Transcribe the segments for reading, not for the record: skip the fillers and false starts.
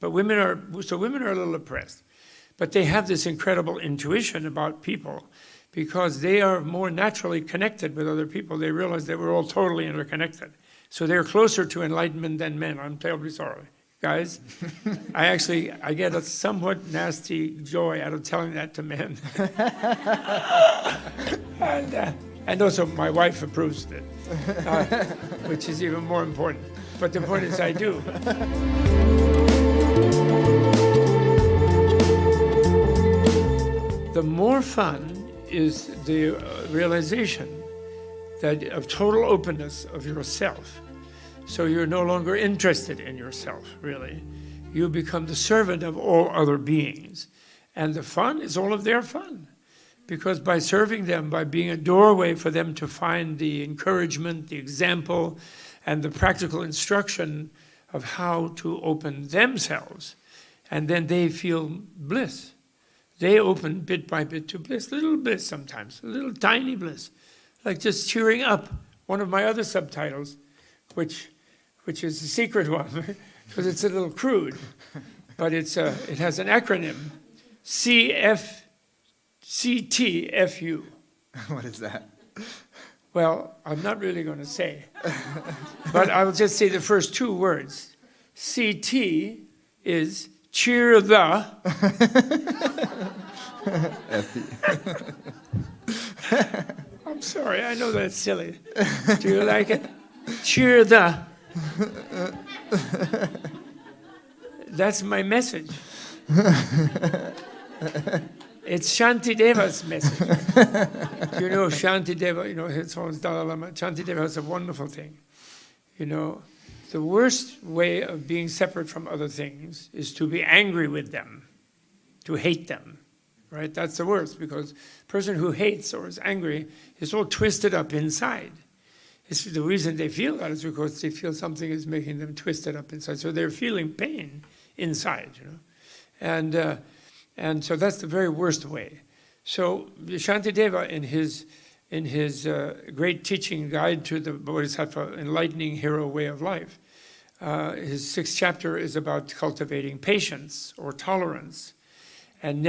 But women are a little oppressed. But they have this incredible intuition about people because they are more naturally connected with other people. They realize that we're all totally interconnected. So they're closer to enlightenment than men. I'm terribly sorry. Guys, I get a somewhat nasty joy out of telling that to men. And also my wife approves of it, which is even more important. But the point is I do. The more fun is the realization that of total openness of yourself. So you're no longer interested in yourself, really. You become the servant of all other beings. And the fun is all of their fun. Because by serving them, by being a doorway for them to find the encouragement, the example, and the practical instruction of how to open themselves, and then they feel bliss. They open bit by bit to bliss, little bliss sometimes, a little tiny bliss, like just cheering up. One of my other subtitles, which is a secret one, because it's a little crude, but it has an acronym, CTFU. What is that? Well, I'm not really going to say, but I will just say the first two words. CT is cheer the. I'm sorry, I know that's silly. Do you like it? Cheer the. That's my message. It's Shantideva's message. You know, Shantideva, his own Dalai Lama, Shantideva has a wonderful thing. The worst way of being separate from other things is to be angry with them, to hate them, right? That's the worst, because a person who hates or is angry is all twisted up inside. The reason they feel that is because they feel something is making them twisted up inside. So they're feeling pain inside, And so that's the very worst way. So Shantideva, in his great teaching guide to the Bodhisattva enlightening hero way of life, his 6th chapter is about cultivating patience or tolerance, and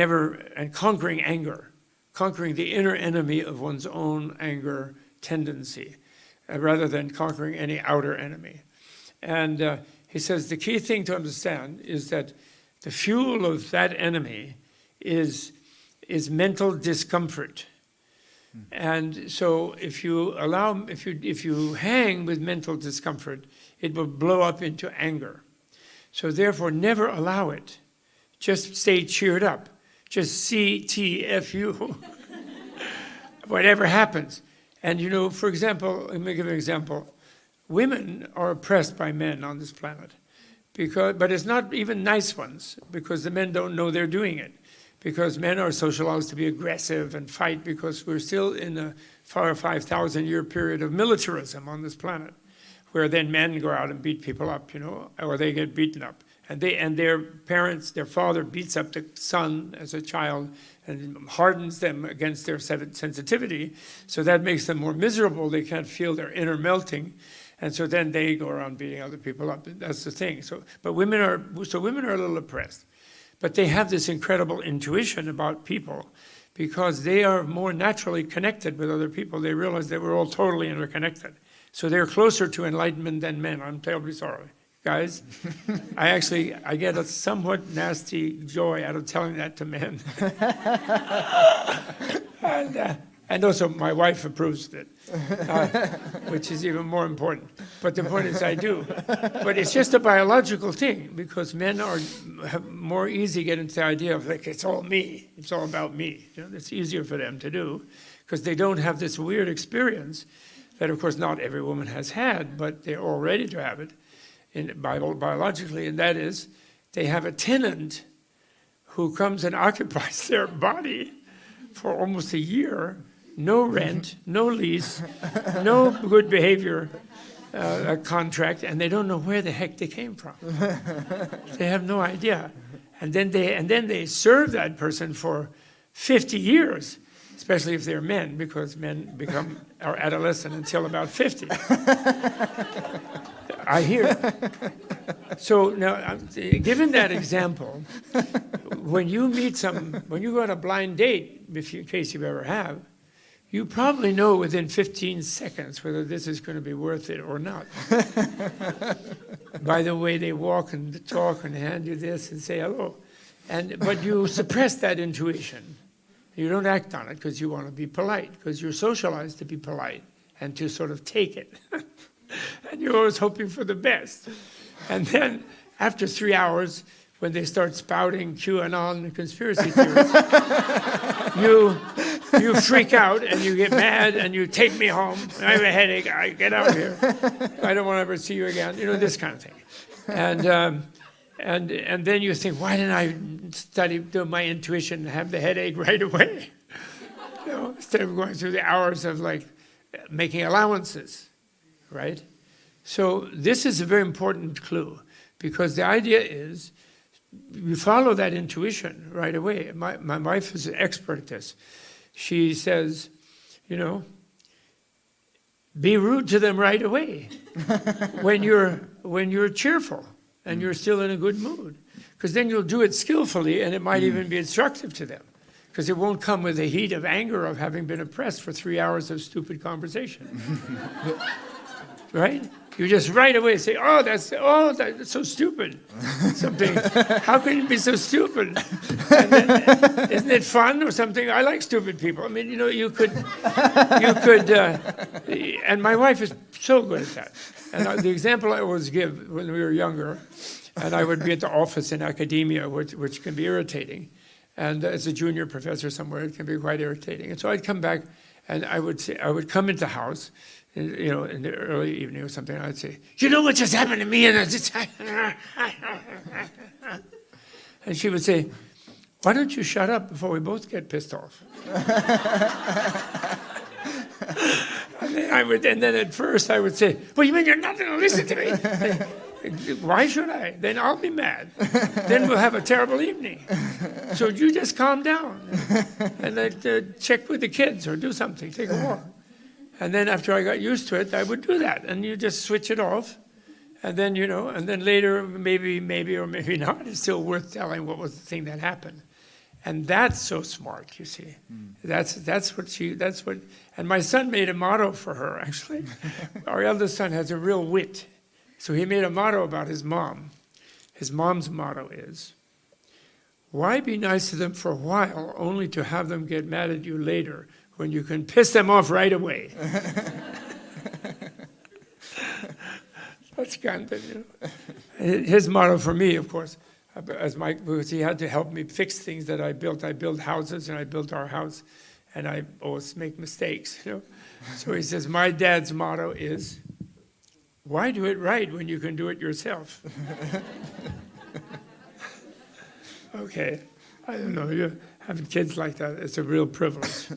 conquering anger, conquering the inner enemy of one's own anger tendency, rather than conquering any outer enemy. And he says the key thing to understand is that the fuel of that enemy is mental discomfort. And so if you hang with mental discomfort, it will blow up into anger. So therefore, never allow it. Just stay cheered up. Just CTFU, whatever happens. And for example, let me give you an example. Women are oppressed by men on this planet, but it's not even nice ones, because the men don't know they're doing it. Because men are socialized to be aggressive and fight, because we're still in a 5,000-year period of militarism on this planet, where then men go out and beat people up, or they get beaten up. And their parents, their father beats up the son as a child and hardens them against their sensitivity. So that makes them more miserable. They can't feel their inner melting. And so then they go around beating other people up. That's the thing. But women are a little oppressed. But they have this incredible intuition about people because they are more naturally connected with other people. They realize that we're all totally interconnected. So they're closer to enlightenment than men. I'm terribly sorry. Guys, I get a somewhat nasty joy out of telling that to men. And also my wife approves of it, which is even more important. But the point is I do. But it's just a biological thing, because men have more easy get into the idea of it's all me, it's all about me. It's easier for them to do, because they don't have this weird experience that of course not every woman has had, but they're all ready to have it biologically, and that is they have a tenant who comes and occupies their body for almost a year. No rent, no lease, no good behavior contract, and they don't know where the heck they came from. They have no idea. And then they serve that person for 50 years, especially if they're men, because men become or adolescent until about 50. I hear. So now, given that example, when you go on a blind date, in case you ever have, you probably know within 15 seconds whether this is going to be worth it or not. By the way they walk and talk and hand you this and say hello. But you suppress that intuition. You don't act on it because you want to be polite, because you're socialized to be polite and to sort of take it. And you're always hoping for the best. And then after 3 hours, when they start spouting QAnon and conspiracy theories, you freak out and you get mad and you take me home. I have a headache. I get out of here. I don't want to ever see you again. This kind of thing. And then you think, why didn't I do my intuition and have the headache right away? Instead of going through the hours of making allowances, right? So this is a very important clue, because the idea is you follow that intuition right away. My wife is an expert at this. She says, be rude to them right away when you're cheerful and you're still in a good mood, because then you'll do it skillfully and it might even be instructive to them, because it won't come with the heat of anger of having been oppressed for 3 hours of stupid conversation. Right? You just right away say, that's so stupid. Something, how can you be so stupid? And then, isn't it fun or something? I like stupid people. I mean, you could, and my wife is so good at that. And the example I always give when we were younger, and I would be at the office in academia, which can be irritating. And as a junior professor somewhere, it can be quite irritating. And so I'd come back, and I would come into the house, in the early evening or something, I'd say, you know what just happened to me? And she would say, why don't you shut up before we both get pissed off? And then at first I would say, well, you mean you're not going to listen to me? Why should I? Then I'll be mad. Then we'll have a terrible evening. So you just calm down and I'd check with the kids or do something, take a walk. And then after I got used to it, I would do that. And you just switch it off. And then, and then later, maybe or maybe not, it's still worth telling what was the thing that happened. And that's so smart, you see. That's what, and my son made a motto for her, actually. Our eldest son has a real wit. So he made a motto about his mom. His mom's motto is, why be nice to them for a while only to have them get mad at you later when you can piss them off right away? That's kind of, His motto for me, of course, because he had to help me fix things that I built. I built houses, and I built our house, and I always make mistakes, So he says, my dad's motto is, why do it right when you can do it yourself? Okay, I don't know, you having kids like that, it's a real privilege.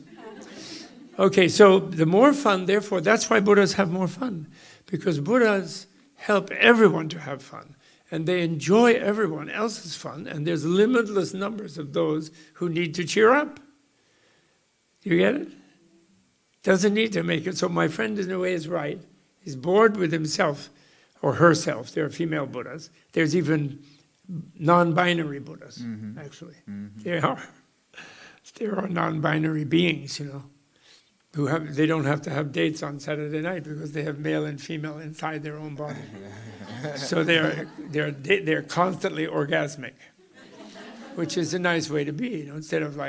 Okay, so the more fun, therefore, that's why Buddhas have more fun, because Buddhas help everyone to have fun, and they enjoy everyone else's fun, and there's limitless numbers of those who need to cheer up. Do you get it? Doesn't need to make it. So my friend in a way is right. He's bored with himself or herself. There are female Buddhas. There's even non-binary Buddhas, actually. There are non-binary beings, they don't have to have dates on Saturday night because they have male and female inside their own body. So they're constantly orgasmic, which is a nice way to be, instead of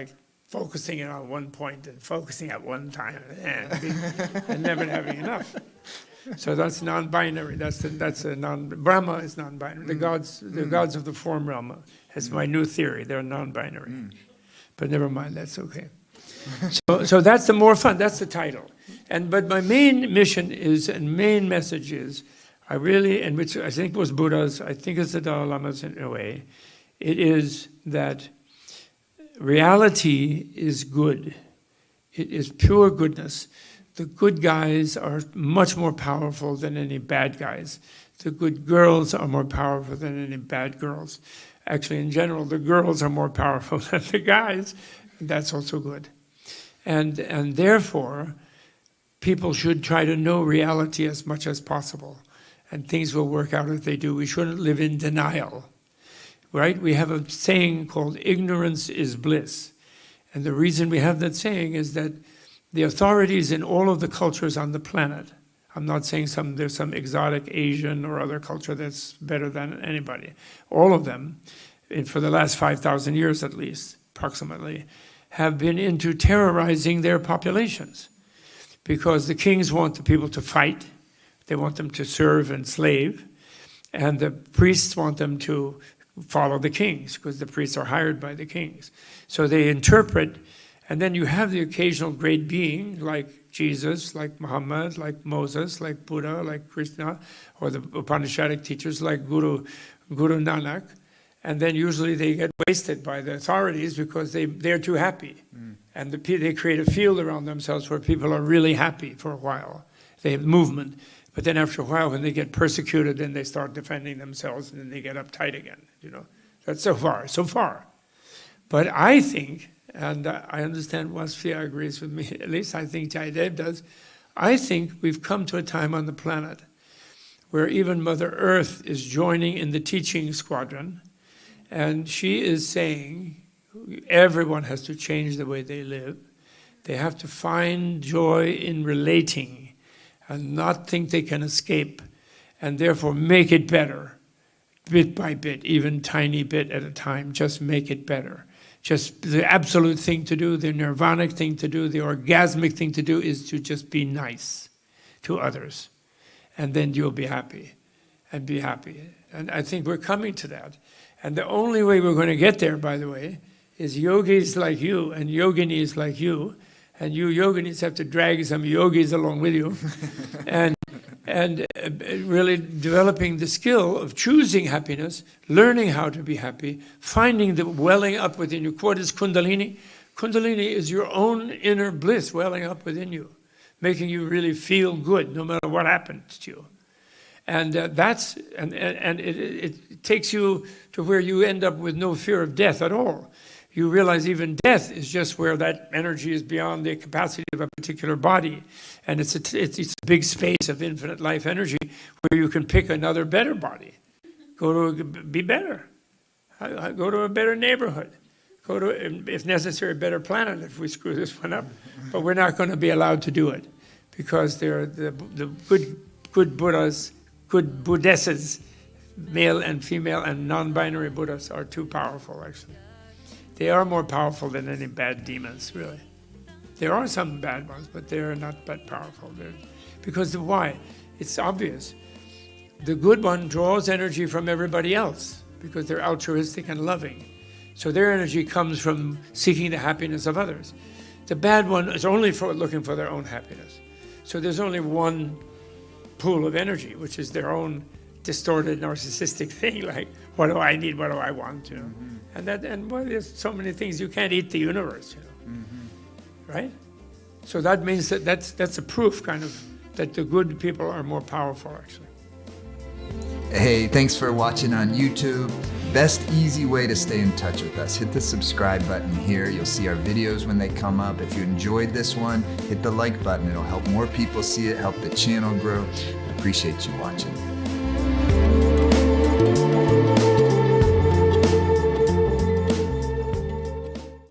focusing it on one point and focusing at one time and never having enough. So that's non-binary. Brahma is non-binary. The gods of the form realm is my new theory. They're non-binary. But never mind, that's okay. So that's the more fun. That's the title. But my main mission is, and main message is, and which I think was Buddha's, I think it's the Dalai Lama's in a way, it is that reality is good. It is pure goodness. The good guys are much more powerful than any bad guys. The good girls are more powerful than any bad girls. Actually, in general, the girls are more powerful than the guys. That's also good. And therefore, people should try to know reality as much as possible, and things will work out if they do. We shouldn't live in denial, right? We have a saying called ignorance is bliss. And the reason we have that saying is that the authorities in all of the cultures on the planet, I'm not saying there's some exotic Asian or other culture that's better than anybody. All of them, for the last 5,000 years at least, approximately, have been into terrorizing their populations. Because the kings want the people to fight, they want them to serve and slave, and the priests want them to follow the kings, because the priests are hired by the kings. So they interpret, and then you have the occasional great being, like Jesus, like Muhammad, like Moses, like Buddha, like Krishna, or the Upanishadic teachers like Guru Nanak, and then usually they get wasted by the authorities because they're too happy. And they create a field around themselves where people are really happy for a while. They have movement. But then after a while, when they get persecuted, then they start defending themselves, and then they get uptight again. That's so far. But I think, and I understand Wasfia agrees with me, at least I think Jaidev does, I think we've come to a time on the planet where even Mother Earth is joining in the teaching squadron, and she is saying, everyone has to change the way they live. They have to find joy in relating and not think they can escape, and therefore make it better, bit by bit, even tiny bit at a time. Just make it better. Just the absolute thing to do, the nirvanic thing to do, the orgasmic thing to do is to just be nice to others. And then you'll be happy and be happy. And I think we're coming to that. And the only way we're going to get there, by the way, is yogis like you and yoginis like you, and you yoginis have to drag some yogis along with you, and really developing the skill of choosing happiness, learning how to be happy, finding the welling up within you. What is Kundalini? Kundalini is your own inner bliss welling up within you, making you really feel good no matter what happens to you. And it takes you to where you end up with no fear of death at all. You realize even death is just where that energy is beyond the capacity of a particular body. And it's a big space of infinite life energy where you can pick another better body. Be better. Go to a better neighborhood. Go to, if necessary, a better planet if we screw this one up. But we're not going to be allowed to do it because they're the good Buddhas, good Buddhesses, male and female and non-binary Buddhas are too powerful, actually. They are more powerful than any bad demons, really. There are some bad ones, but they are not that powerful. Because why? It's obvious. The good one draws energy from everybody else because they're altruistic and loving. So their energy comes from seeking the happiness of others. The bad one is only for looking for their own happiness. So there's only one pool of energy, which is their own distorted narcissistic thing, like, what do I need, what do I want, And well, there's so many things. You can't eat the universe, right? So that means that's a proof, kind of, that the good people are more powerful, actually. Hey, thanks for watching on YouTube. Best easy way to stay in touch with us. Hit the subscribe button here. You'll see our videos when they come up. If you enjoyed this one, hit the like button. It'll help more people see it, help the channel grow. I appreciate you watching.